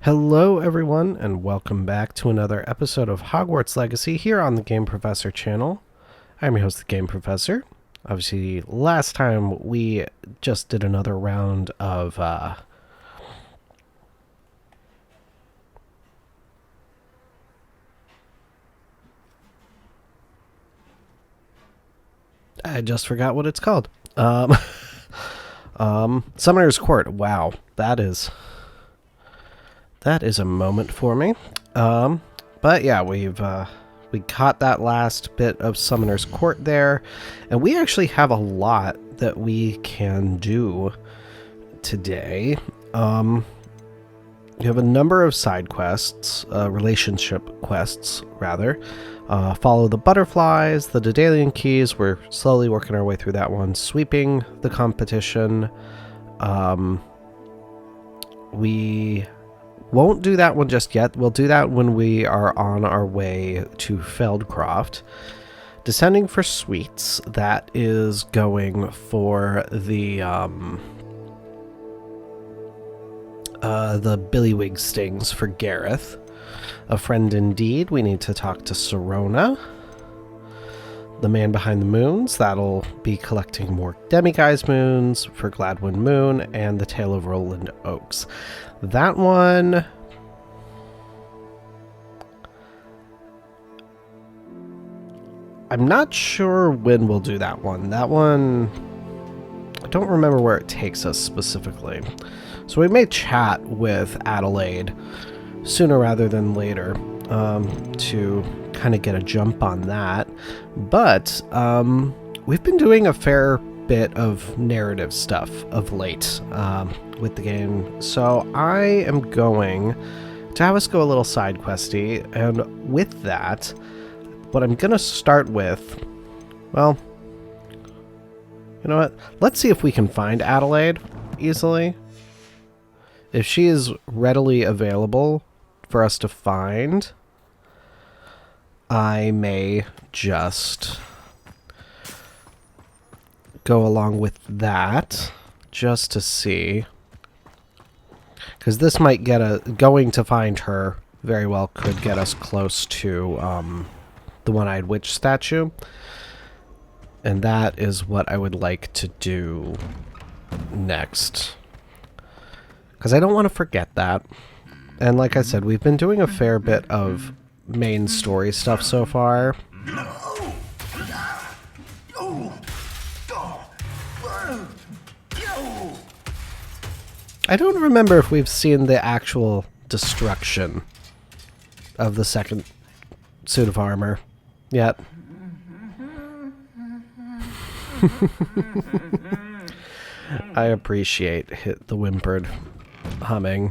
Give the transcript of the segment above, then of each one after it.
Hello, everyone, and welcome back to another episode of Hogwarts Legacy here on the Game Professor channel. I'm your host, the Game Professor. Obviously, last time we just did another round of I just forgot what it's called. Summoner's Court. Wow, that is a moment for me. But yeah, we caught that last bit of Summoner's Court there, and we actually have a lot that we can do today. You have a number of side quests, relationship quests, rather. Follow the butterflies, the Daedalian keys. We're slowly working our way through that one. Sweeping the competition. We won't do that one just yet. We'll do that when we are on our way to Feldcroft. Descending for sweets. That is going for the Billywig stings for Gareth. A friend indeed. We need to talk to Sirona. The man behind the moons. That'll be collecting more Demiguise moons for Gladwin Moon and the Tale of Roland Oaks. That one... I'm not sure when we'll do that one. That one... I don't remember where it takes us specifically. So we may chat with Adelaide sooner rather than later to kind of get a jump on that. But we've been doing a fair bit of narrative stuff of late with the game. So I am going to have us go a little side questy. And with that, what I'm going to start with, well, you know what? Let's see if we can find Adelaide easily. If she is readily available for us to find, I may just go along with that just to see. Because this might get going to find her very well could get us close to the one-eyed witch statue. And that is what I would like to do next. Because I don't want to forget that. And like I said, we've been doing a fair bit of main story stuff so far. I don't remember if we've seen the actual destruction of the second suit of armor yet. I appreciate the whimpered humming.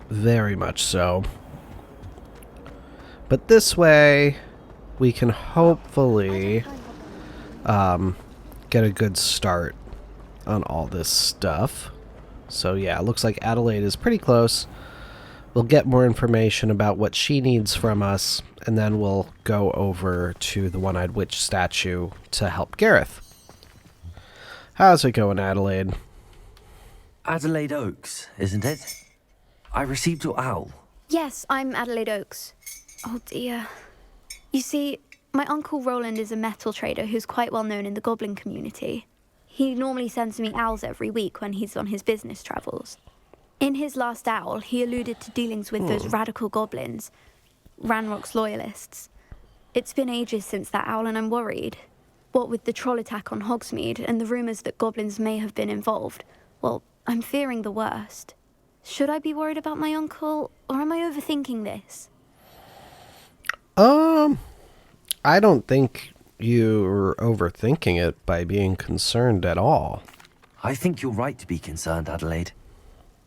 Very much so. But this way, we can hopefully get a good start on all this stuff. So yeah, it looks like Adelaide is pretty close. We'll get more information about what she needs from us, and then we'll go over to the One-Eyed Witch statue to help Gareth. How's it going, Adelaide? Adelaide Oaks, isn't it? I received your owl. Yes, I'm Adelaide Oaks. Oh dear. You see, my Uncle Roland is a metal trader who's quite well known in the goblin community. He normally sends me owls every week when he's on his business travels. In his last owl, he alluded to dealings with those radical goblins, Ranrock's loyalists. It's been ages since that owl and I'm worried. What with the troll attack on Hogsmeade and the rumours that goblins may have been involved, well, I'm fearing the worst. Should I be worried about my uncle, or am I overthinking this? I don't think you're overthinking it by being concerned at all. I think you're right to be concerned, Adelaide.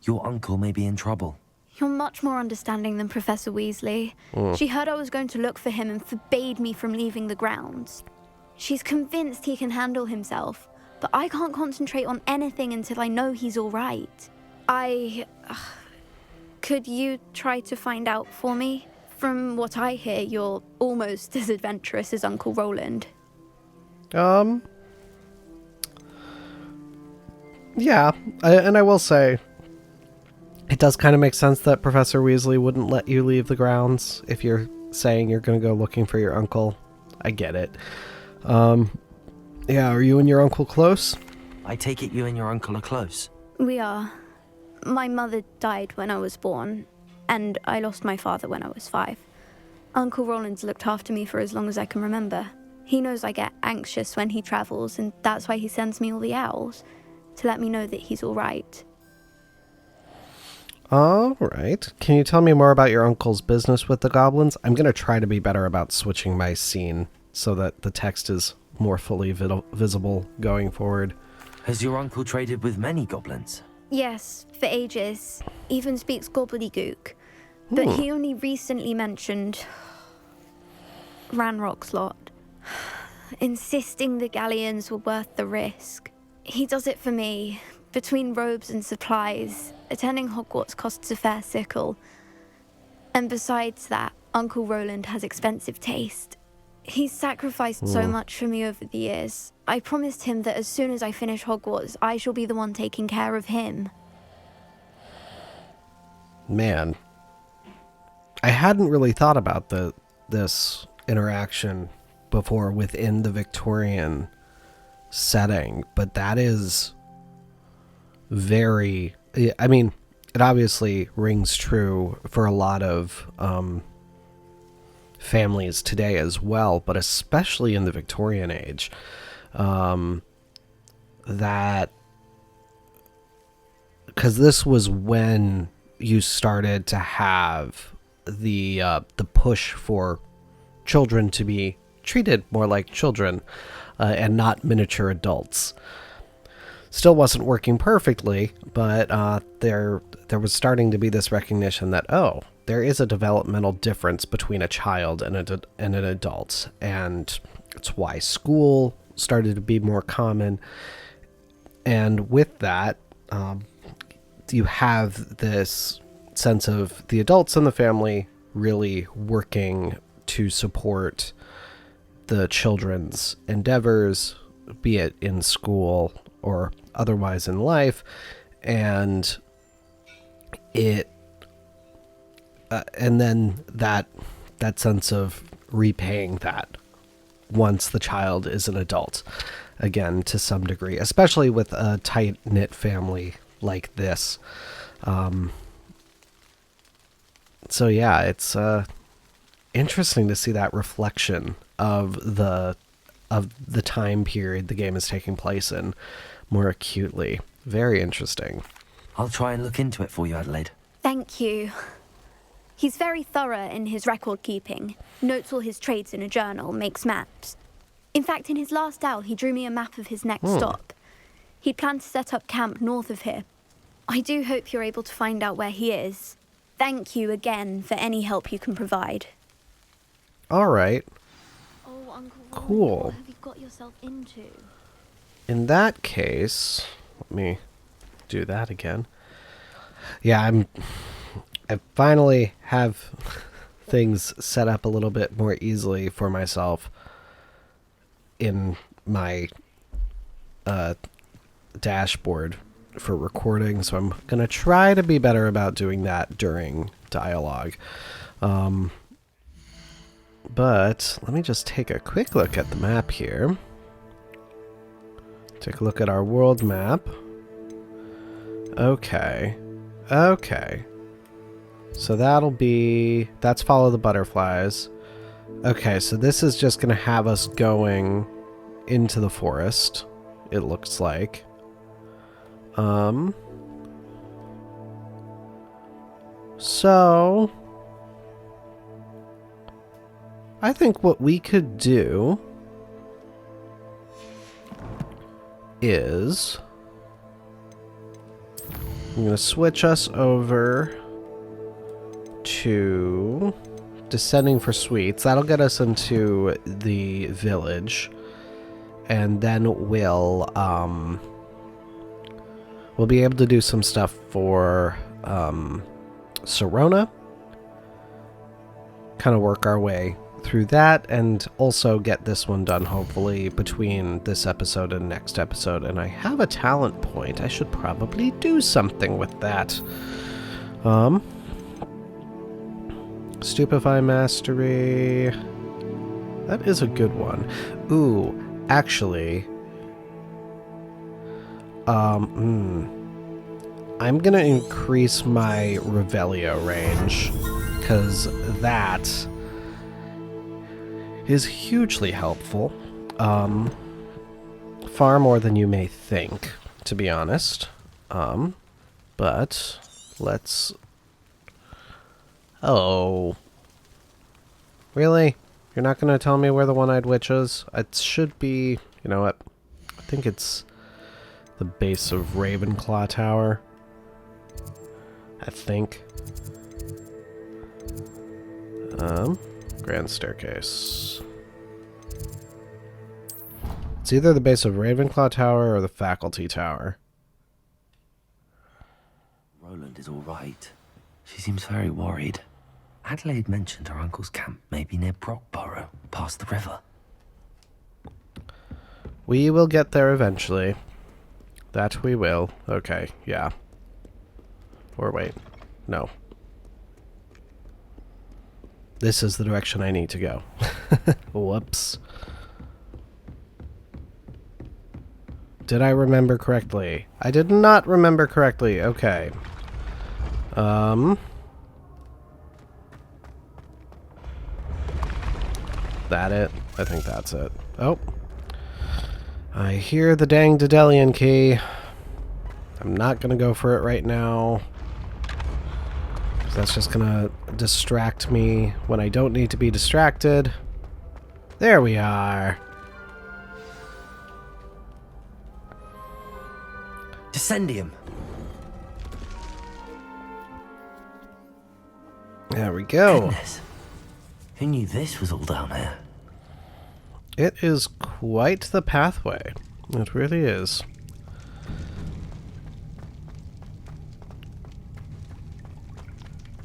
Your uncle may be in trouble. You're much more understanding than Professor Weasley. She heard I was going to look for him and forbade me from leaving the grounds. She's convinced he can handle himself, but I can't concentrate on anything until I know he's all right. Could you try to find out for me? From what I hear, you're almost as adventurous as Uncle Roland. Yeah, and I will say, It does kind of make sense that Professor Weasley wouldn't let you leave the grounds if you're saying you're going to go looking for your uncle. I get it. Yeah, are you and your uncle close? I take it you and your uncle are close. We are. My mother died when I was born, and I lost my father when I was 5. Uncle Roland's looked after me for as long as I can remember. He knows I get anxious when he travels, and that's why he sends me all the owls, to let me know that he's all right. All right. Can you tell me more about your uncle's business with the goblins? I'm going to try to be better about switching my scene so that the text is more fully visible going forward. Has your uncle traded with many goblins? Yes, for ages. Even speaks gobbledygook. But he only recently mentioned Ranrock's lot, insisting the galleons were worth the risk. He does it for me. Between robes and supplies, attending Hogwarts costs a fair sickle. And besides that, Uncle Roland has expensive taste. He's sacrificed so much for me over the years. I promised him that as soon as I finish Hogwarts, I shall be the one taking care of him. Man, I hadn't really thought about this interaction before within the Victorian setting, but that is very... I mean, it obviously rings true for a lot of families today as well, but especially in the Victorian age, that... Because this was when you started to have the push for children to be treated more like children and not miniature adults. Still wasn't working perfectly, but there was starting to be this recognition that, oh, there is a developmental difference between a child and an adult, and it's why school started to be more common. And with that, you have this sense of the adults in the family really working to support the children's endeavors, be it in school or otherwise in life, and and then that sense of repaying that once the child is an adult, again, to some degree, especially with a tight-knit family like this. So yeah, it's interesting to see that reflection of the time period the game is taking place in more acutely. Very interesting. I'll try and look into it for you, Adelaide. Thank you. He's very thorough in his record keeping, notes all his trades in a journal, makes maps. In fact, in his last owl, he drew me a map of his next stop. He'd planned to set up camp north of here. I do hope you're able to find out where he is. Thank you again for any help you can provide. All right. Oh, Uncle Roland, Cool. what have you got yourself into? In that case, let me do that again. Yeah, I finally have things set up a little bit more easily for myself in my dashboard for recording, so I'm going to try to be better about doing that during dialogue. But let me just take a quick look at the map here. Take a look at our world map. Okay. So that's follow the butterflies. Okay, so this is just going to have us going into the forest, it looks like. So I think what we could do is I'm going to switch us over to Dissending for Sweets. That'll get us into the village, and then we'll be able to do some stuff for Sirona, kind of work our way through that, and also get this one done hopefully between this episode and next episode. And I have a talent point. I should probably do something with that. Stupefy Mastery. That is a good one. Ooh, actually... I'm gonna increase my Revelio range, because that is hugely helpful. Far more than you may think, to be honest. But let's... Oh. Really? You're not gonna tell me where the one-eyed witch is? It should be... You know what? I think it's the base of Ravenclaw Tower. I think. Grand Staircase. It's either the base of Ravenclaw Tower or the Faculty Tower. Roland is all right. She seems very worried. Adelaide mentioned her uncle's camp may be near Brockborough, past the river. We will get there eventually. That we will. Okay, yeah. Or wait. No. This is the direction I need to go. Whoops. Did I remember correctly? I did not remember correctly. Okay. That it? I think that's it. Oh. I hear the dang Dedelian key. I'm not gonna go for it right now. That's just gonna distract me when I don't need to be distracted. There we are. Dissending. There we go. Goodness. Who knew this was all down here? It is quite the pathway. It really is.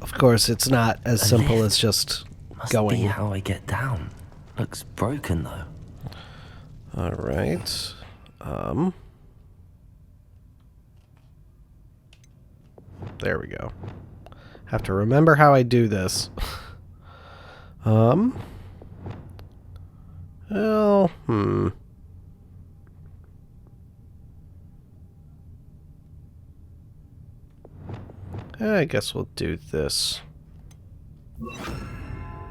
Of course, it's not as simple as just going. Must be how I get down. Looks broken though. All right. There we go. Have to remember how I do this. Well, I guess we'll do this.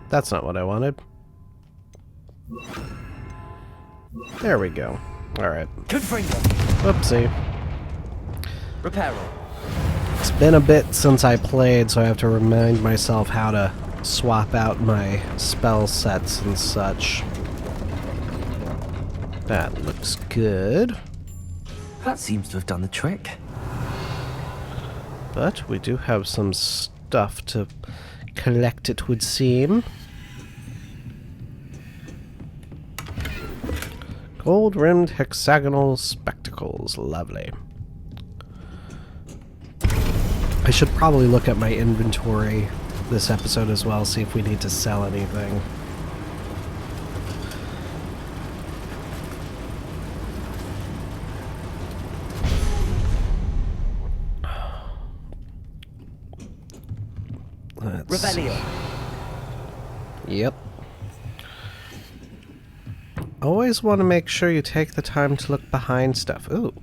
That's not what I wanted. There we go. Alright. Whoopsie. Repair. It's been a bit since I played, so I have to remind myself how to swap out my spell sets and such. That looks good. That seems to have done the trick. But we do have some stuff to collect, it would seem. Gold-rimmed hexagonal spectacles. Lovely. I should probably look at my inventory this episode as well, see if we need to sell anything. Rebellion. Yep. Always want to make sure you take the time to look behind stuff. Ooh.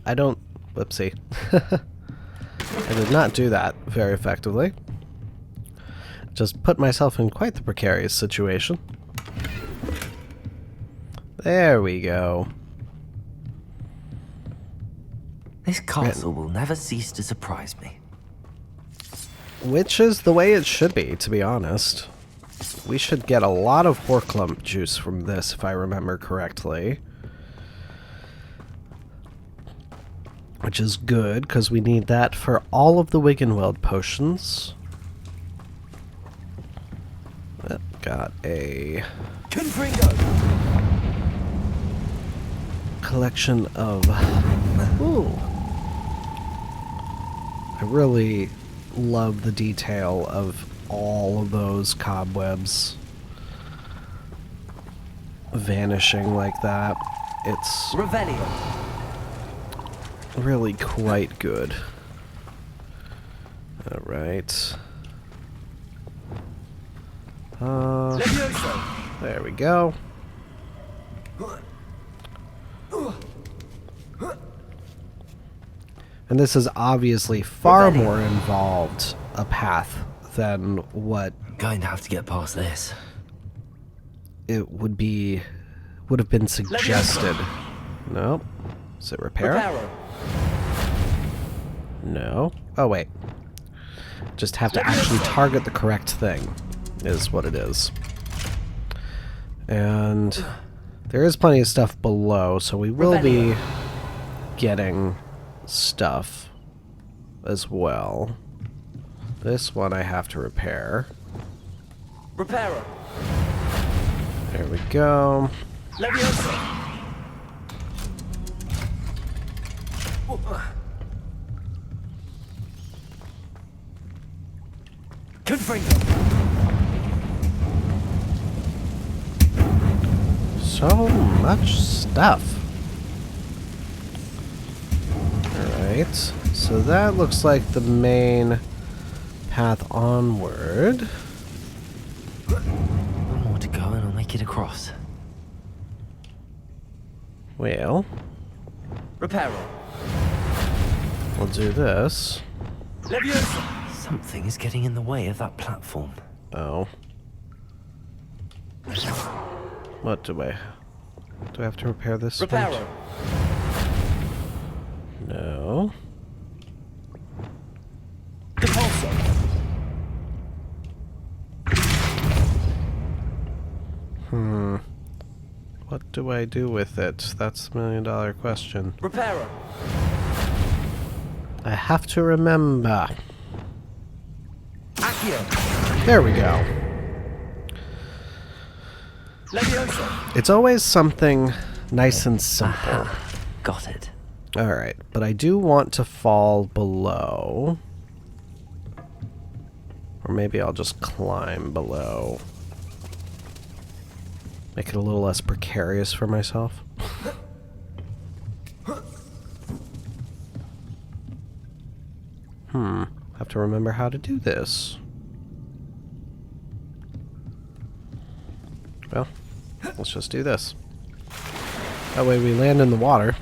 I don't... Whoopsie. I did not do that very effectively. Just put myself in quite the precarious situation. There we go. This castle will never cease to surprise me. Which is the way it should be, to be honest. We should get a lot of Horklump juice from this, if I remember correctly. Which is good, because we need that for all of the Wiggenweld potions. Got a collection of... Ooh. I really love the detail of all of those cobwebs vanishing like that. It's really quite good. Alright. There we go. And this is obviously far more involved a path than what Going to have to get past this. it would have been suggested. No. Is it repair? No. Oh wait. Just have to actually target the correct thing is what it is. And there is plenty of stuff below, so we will be getting stuff as well. This one I have to repair. Repairer. There we go. So much stuff. Alright, so that looks like the main path onward. One more to go and I'll make it across. Well, Repairer. we'll do this. Something is getting in the way of that platform. Oh. What do I have to repair this? Repairer. No. What do I do with it? That's the million-dollar question. Repairer. I have to remember. Accio. There we go. Leviosa. It's always something nice and simple. Got it. Alright, but I do want to fall below. Or maybe I'll just climb below. Make it a little less precarious for myself. Have to remember how to do this. Well, let's just do this. That way we land in the water.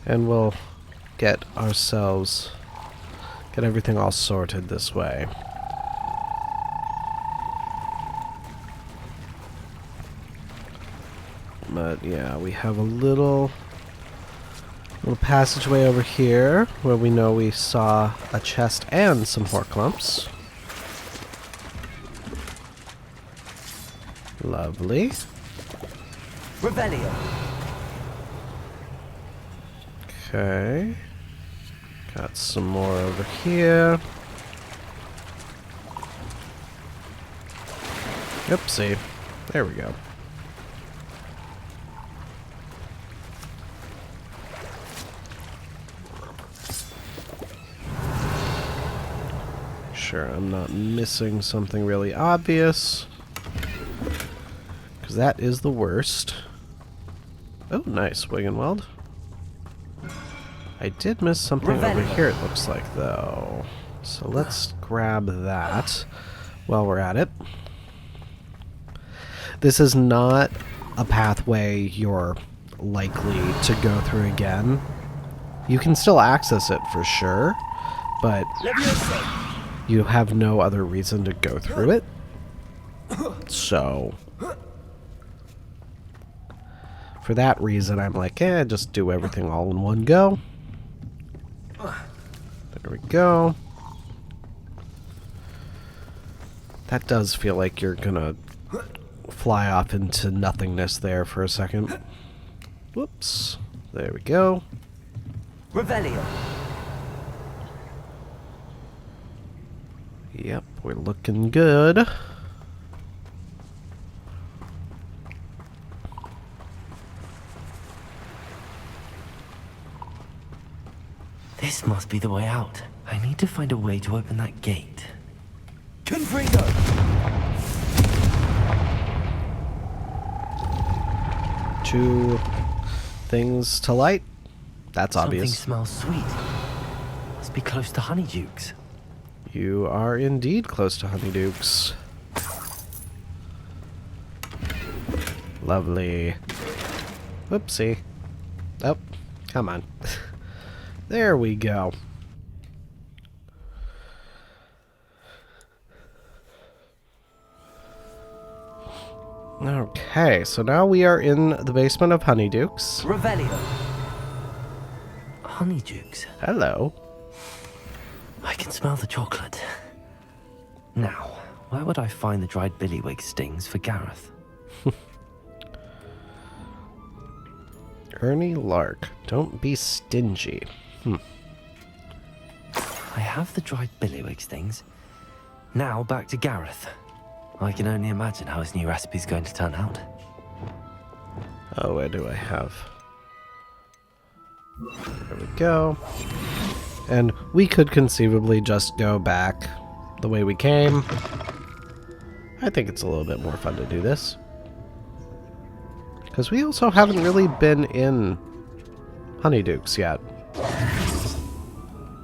And we'll get everything all sorted this way. But yeah, we have a little passageway over here where we know we saw a chest and some horklumps. Lovely. Revelio. Okay. Got some more over here. Oopsie. There we go. Sure, I'm not missing something really obvious. Because that is the worst. Oh, nice. Wiggenweld. I did miss something over here, it looks like, though. So let's grab that while we're at it. This is not a pathway you're likely to go through again. You can still access it for sure, but you have no other reason to go through it. So, for that reason, I'm like, just do everything all in one go. There we go. That does feel like you're gonna fly off into nothingness there for a second. Whoops. There we go. Revelio. Yep, we're looking good. This must be the way out. I need to find a way to open that gate. Confringo! Two things to light. That's Something obvious. smells sweet. Must be close to Honeydukes. You are indeed close to Honeydukes. Lovely. Whoopsie. Oh, come on. There we go. Okay, so now we are in the basement of Honeydukes. Revelio. Honeydukes. Hello. I can smell the chocolate. Now, where would I find the dried Billywig stings for Gareth? Ernie Lark, don't be stingy. I have the dried Billywig stings. Now back to Gareth. I can only imagine how his new recipe's going to turn out. Oh, where do I have? There we go. And we could conceivably just go back the way we came. I think it's a little bit more fun to do this. Because we also haven't really been in Honeydukes yet.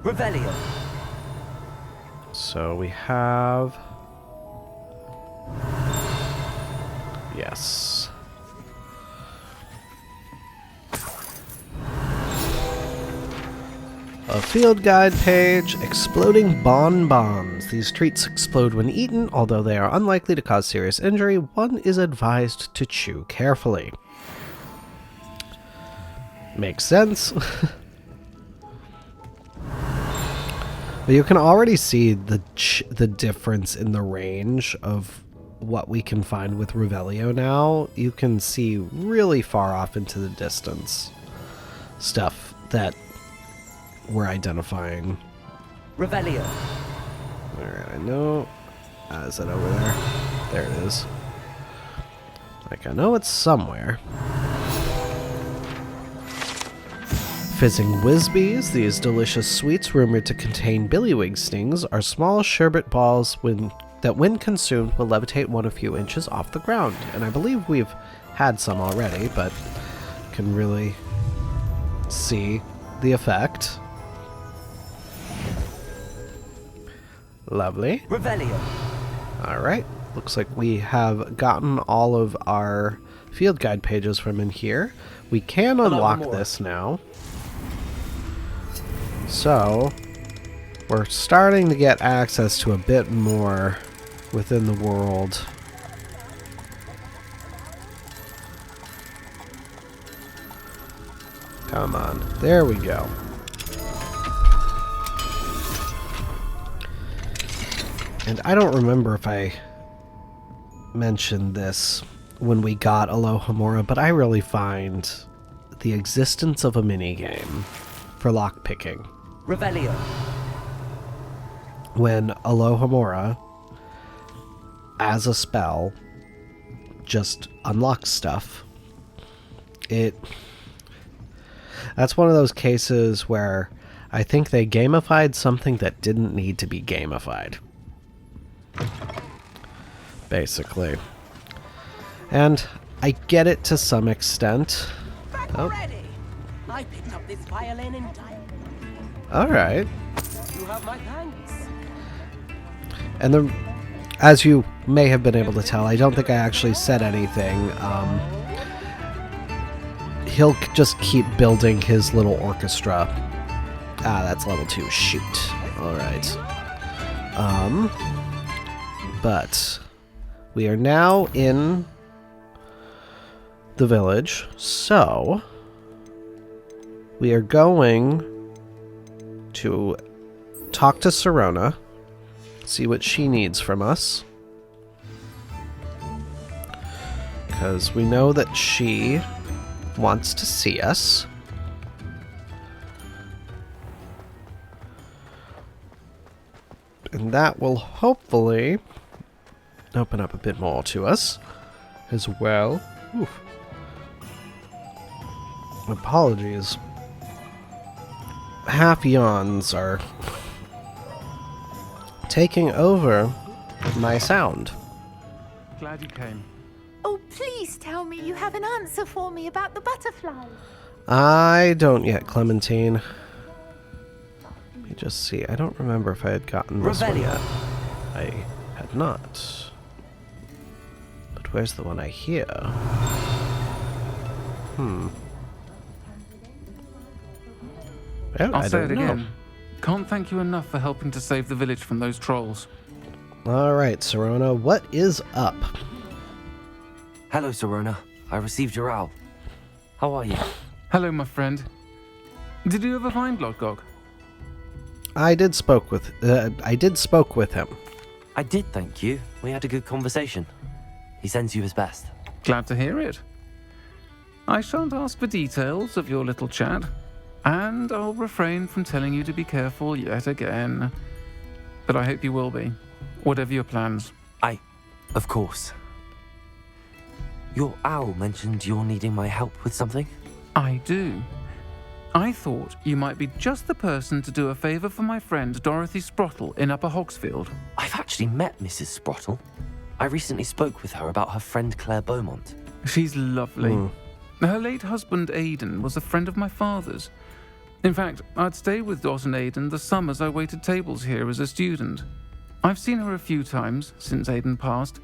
Revelio. So we have... Yes. A field guide page, exploding bonbons. These treats explode when eaten, although they are unlikely to cause serious injury. One is advised to chew carefully. Makes sense. But you can already see the difference in the range of what we can find with Revelio now. You can see really far off into the distance stuff that we're identifying. Revelio. Alright, I know. Is it over there? There it is. Like, I know it's somewhere. Fizzing Whizbees, these delicious sweets rumored to contain Billywig stings, are small sherbet balls that when consumed will levitate 1 a few inches off the ground. And I believe we've had some already, but can really see the effect. Lovely. Revelio. Alright, looks like we have gotten all of our field guide pages from in here. We can unlock this now. So, we're starting to get access to a bit more within the world. Come on, there we go. And I don't remember if I mentioned this when we got Alohomora, but I really find the existence of a minigame for lockpicking. Revelio. When Alohomora, as a spell, just unlocks stuff. That's one of those cases where I think they gamified something that didn't need to be gamified. Basically. And I get it to some extent. Back already. I picked up this violin in time. Alright. You have my thanks. And as you may have been able to tell, I don't think I actually said anything. He'll just keep building his little orchestra. Ah, that's level 2. Shoot. Alright. But we are now in the village, so we are going to talk to Sirona, see what she needs from us, because we know that she wants to see us. And that will hopefully open up a bit more to us as well. Oof. Apologies. Half yawns are taking over my sound. Glad you came. Oh, please tell me you have an answer for me about the butterfly. I don't yet, Clementine. Let me just see. I don't remember if I had gotten this one Revelio. yet. I had not. But where's the one I hear? Well, I'll I say don't it know. again. Can't thank you enough for helping to save the village from those trolls. Alright, Sirona, what is up? Hello, Sirona. I received your owl. How are you? Hello, my friend. Did you ever find Lodgok? I did spoke with him. I did, thank you. We had a good conversation. He sends you his best. Glad to hear it. I shan't ask for details of your little chat, and I'll refrain from telling you to be careful yet again. But I hope you will be, whatever your plans. Of course. Your owl mentioned you're needing my help with something? I do. I thought you might be just the person to do a favour for my friend Dorothy Sprottle in Upper Hogsfield. I've actually met Mrs. Sprottle. I recently spoke with her about her friend Claire Beaumont. She's lovely. Her late husband Aidan was a friend of my father's. In fact, I'd stayed with Dot and Aidan the summers I waited tables here as a student. I've seen her a few times since Aidan passed,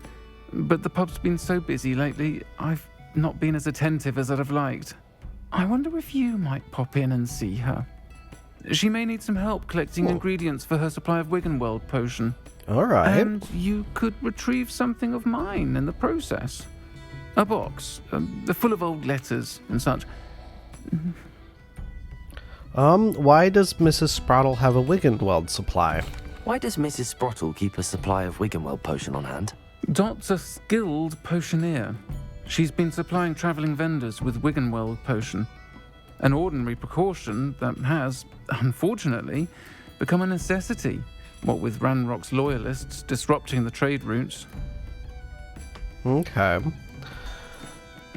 but the pub's been so busy lately, I've not been as attentive as I'd have liked. I wonder if you might pop in and see her. She may need some help collecting ingredients for her supply of Wiggenweld potion. Alright. And you could retrieve something of mine in the process. A box, full of old letters and such. Why does Mrs. Sprottle have a Wiggenweld supply? Why does Mrs. Sprottle keep a supply of Wiggenweld potion on hand? Dot's a skilled potioneer. She's been supplying travelling vendors with Wiggenweld potion. An ordinary precaution that has, unfortunately, become a necessity, what with Ranrock's loyalists disrupting the trade routes. Okay.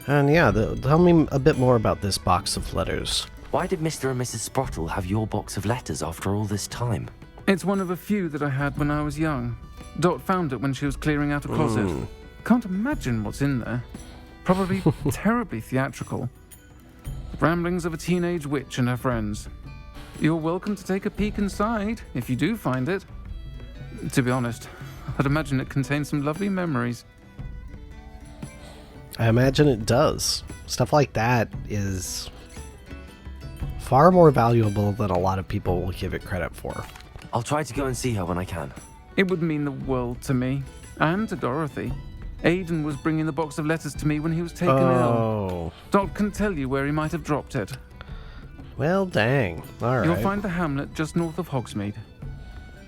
And yeah, tell me a bit more about this box of letters. Why did Mr. and Mrs. Sprottle have your box of letters after all this time? It's one of a few that I had when I was young. Dot found it when she was clearing out a closet. Can't imagine what's in there. Probably terribly theatrical. The ramblings of a teenage witch and her friends. You're welcome to take a peek inside, if you do find it. To be honest, I'd imagine it contains some lovely memories. I imagine it does. Stuff like that is far more valuable than a lot of people will give it credit for. I'll try to go and see her when I can. It would mean the world to me, and to Dorothy. Aidan was bringing the box of letters to me when he was taken ill. Dot can tell you where he might have dropped it. Well, dang. Alright. You'll find the hamlet just north of Hogsmeade.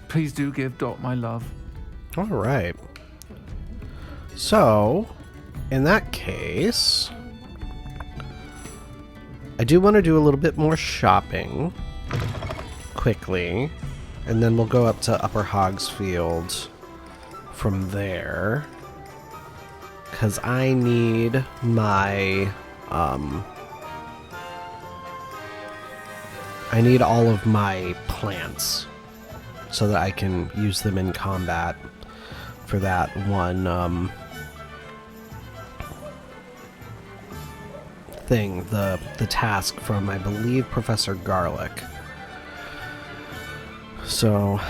Please do give Dot my love. Alright. So, in that case, I do want to do a little bit more shopping quickly, and then we'll go up to Upper Hogsfield from there, because I need my I need all of my plants so that I can use them in combat for that one thing, the task from, I believe, Professor Garlic. So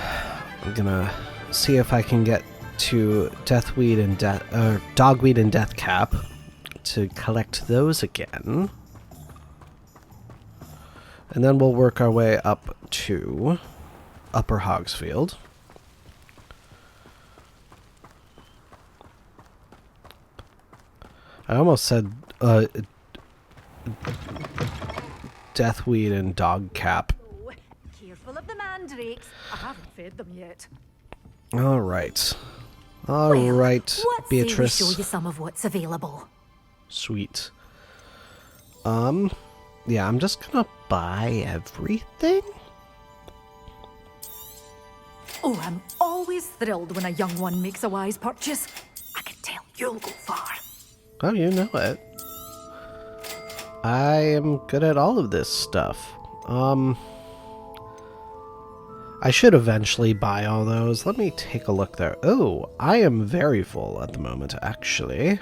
I'm gonna see if I can get to Dogweed and Deathcap to collect those again. And then we'll work our way up to Upper Hogsfield. I almost said Deathweed and Dogcap. Oh, careful of the mandrakes. I haven't fed them yet. All right. All right, What Beatrice. say we show you some of what's available? Sweet. Yeah, I'm just gonna buy everything. Oh, I'm always thrilled when a young one makes a wise purchase. I can tell you'll go far. Oh, you know it. I am good at all of this stuff. I should eventually buy all those. Let me take a look there. Oh, I am very full at the moment, actually.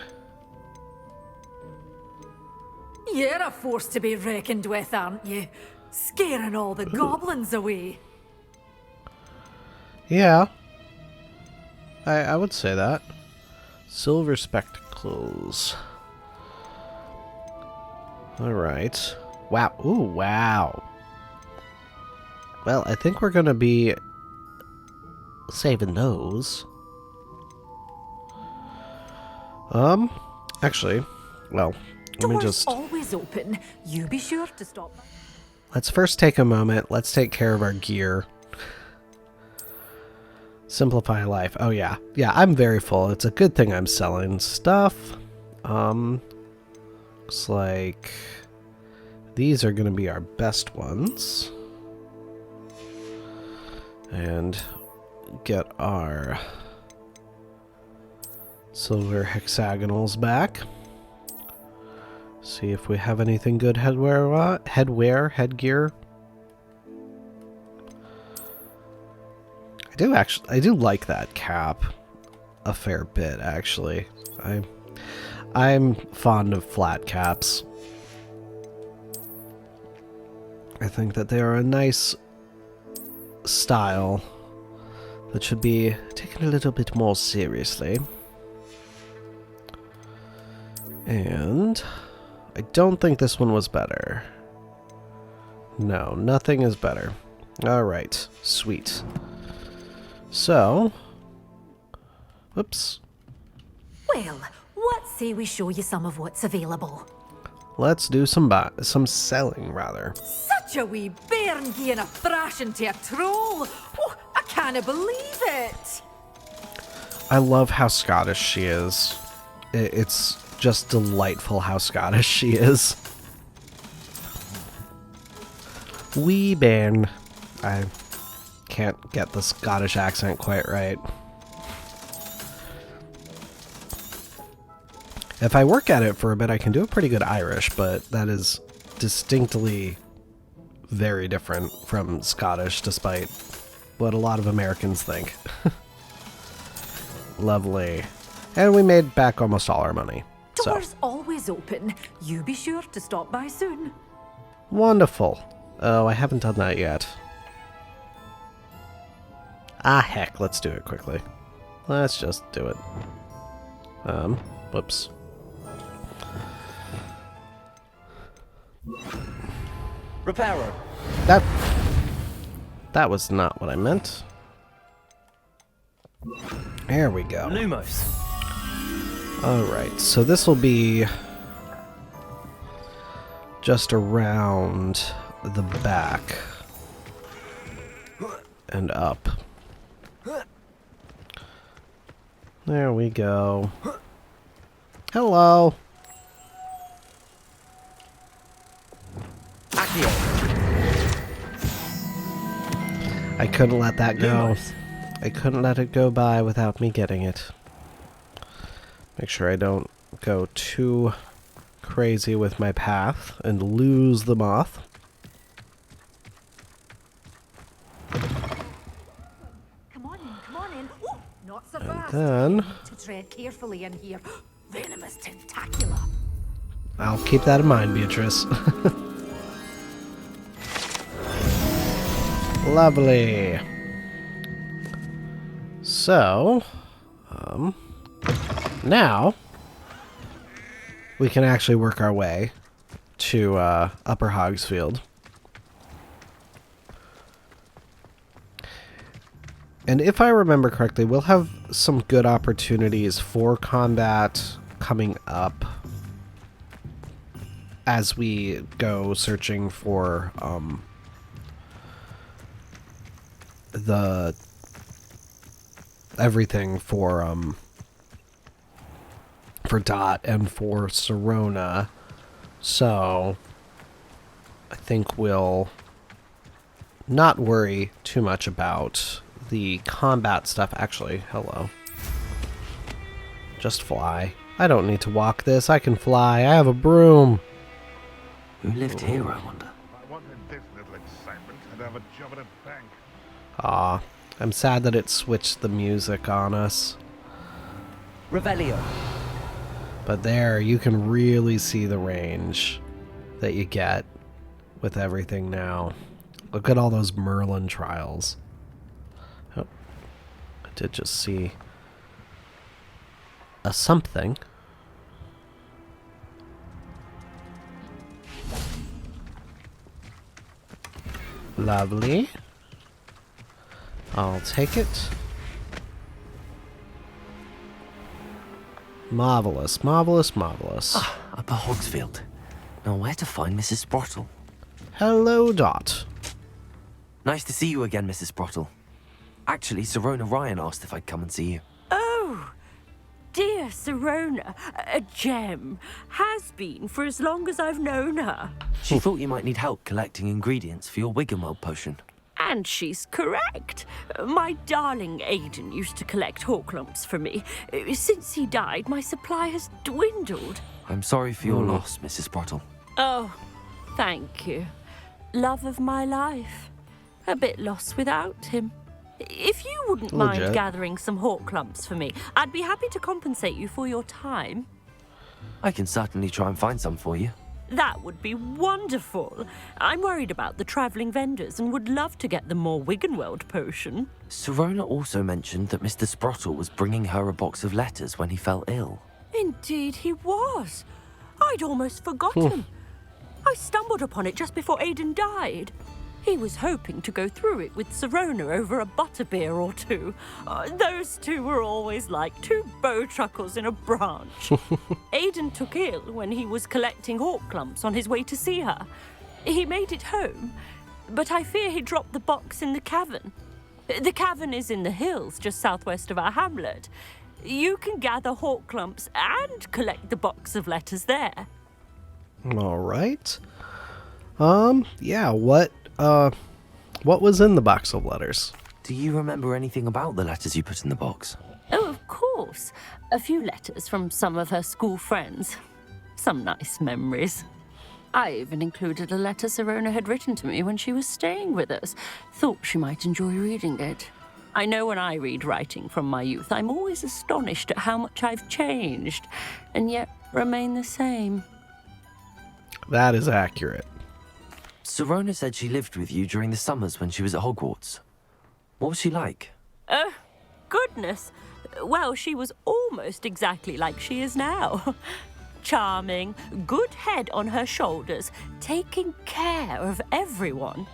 You're a force to be reckoned with, aren't you? Scaring all the goblins away. Yeah. I would say that. Silver spectacles. Alright. Wow. Ooh, wow. Well, I think we're gonna be saving those. Actually, well, let me Doors just... always open. You be sure to stop. Let's first take a moment. Let's take care of our gear. Simplify life. Oh, yeah. Yeah, I'm very full. It's a good thing I'm selling stuff. Looks like these are going to be our best ones. And get our silver hexagonals back. See if we have anything good headgear. I do like that cap a fair bit, actually. I'm fond of flat caps. I think that they are a nice style that should be taken a little bit more seriously. And I don't think this one was better. No, nothing is better. Alright, sweet. So, whoops. Well, what say we show you some of what's available? Let's do some selling, rather. Such a wee bairn gieing a thrashing to a troll! Oh, I can't believe it! I love how Scottish she is. It's just delightful how Scottish she is. Wee bairn. I can't get the Scottish accent quite right. If I work at it for a bit, I can do a pretty good Irish, but that is distinctly very different from Scottish, despite what a lot of Americans think. Lovely. And we made back almost all our money. Doors always open. You be sure to stop by soon. Wonderful. Oh, I haven't done that yet. Ah, heck, let's do it quickly. Let's just do it. Whoops. Reparo. That was not what I meant. There we go. Lumos. Alright, so this will be just around the back and up. There we go. Hello. I couldn't let that go. Lumos. I couldn't let it go by without me getting it. Make sure I don't go too crazy with my path and lose the moth. Come on in. Ooh, not so fast. then- You need to tread carefully in here. Venomous tentacula. I'll keep that in mind, Beatrice. Lovely. So, now we can actually work our way to Upper Hogsfield. And if I remember correctly, we'll have some good opportunities for combat coming up as we go searching for the everything for Dot and for Sirona. So I think we'll not worry too much about the combat stuff. Actually, hello. Just fly. I don't need to walk this. I can fly. I have a broom. Who lived here, I wonder? I wanted this little excitement and have a job at a bank. Aw, I'm sad that it switched the music on us. Revelio. But there, you can really see the range that you get with everything now. Look at all those Merlin trials. Oh, Did just see a something. Lovely. I'll take it. Marvelous, marvelous, marvelous. Up at Hogsfield. Now where to find Mrs. Sprottle? Hello, Dot. Nice to see you again, Mrs. Sprottle. Actually, Sirona Ryan asked if I'd come and see you. Oh, dear Sirona, a gem. Has been for as long as I've known her. She thought you might need help collecting ingredients for your Wiggenweld potion. And she's correct. My darling Aidan used to collect Horklumps for me. Since he died, my supply has dwindled. I'm sorry for your loss, Mrs. Sprottle. Oh, thank you. Love of my life. A bit lost without him. If you wouldn't mind gathering some Horklumps for me, I'd be happy to compensate you for your time. I can certainly try and find some for you. That would be wonderful. I'm worried about the travelling vendors and would love to get them more Wiggenweld potion. Sirona also mentioned that Mr. Sprottle was bringing her a box of letters when he fell ill. Indeed he was. I'd almost forgotten. I stumbled upon it just before Aidan died. He was hoping to go through it with Sirona over a butterbeer or two. Those two were always like two bowtruckles in a branch. Aidan took ill when he was collecting Horklumps on his way to see her. He made it home, but I fear he dropped the box in the cavern. The cavern is in the hills just southwest of our hamlet. You can gather Horklumps and collect the box of letters there. All right. Yeah, what was in the box of letters? Do you remember anything about the letters you put in the box? Oh, of course. A few letters from some of her school friends. Some nice memories. I even included a letter Sirona had written to me when she was staying with us. Thought she might enjoy reading it. I know when I read writing from my youth, I'm always astonished at how much I've changed, and yet remain the same. That is accurate. Sirona said she lived with you during the summers when she was at Hogwarts. What was she like? Goodness. Well, she was almost exactly like she is now. Charming, good head on her shoulders, taking care of everyone.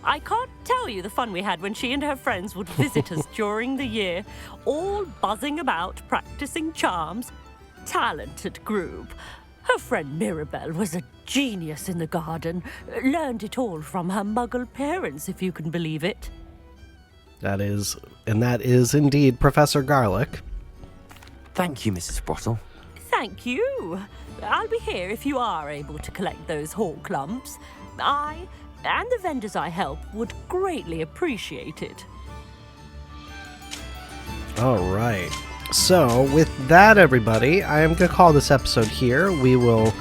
I can't tell you the fun we had when she and her friends would visit us during the year, all buzzing about, practicing charms. Talented group. Her friend Mirabelle was a genius in the garden. Learned it all from her muggle parents, if you can believe it. That is indeed Professor Garlic. Thank you, Mrs. Sprottle. Thank you. I'll be here if you are able to collect those Horklumps. I and the vendors I help would greatly appreciate it. All right. So, with that, everybody, I am going to call this episode here. We will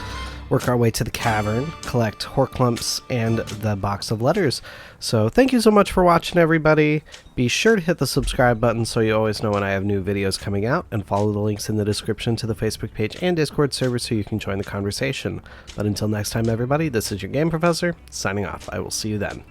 work our way to the cavern, collect Horklumps and the box of letters. So, thank you so much for watching, everybody. Be sure to hit the subscribe button so you always know when I have new videos coming out, and follow the links in the description to the Facebook page and Discord server so you can join the conversation. But until next time, everybody, this is your Game Professor, signing off. I will see you then.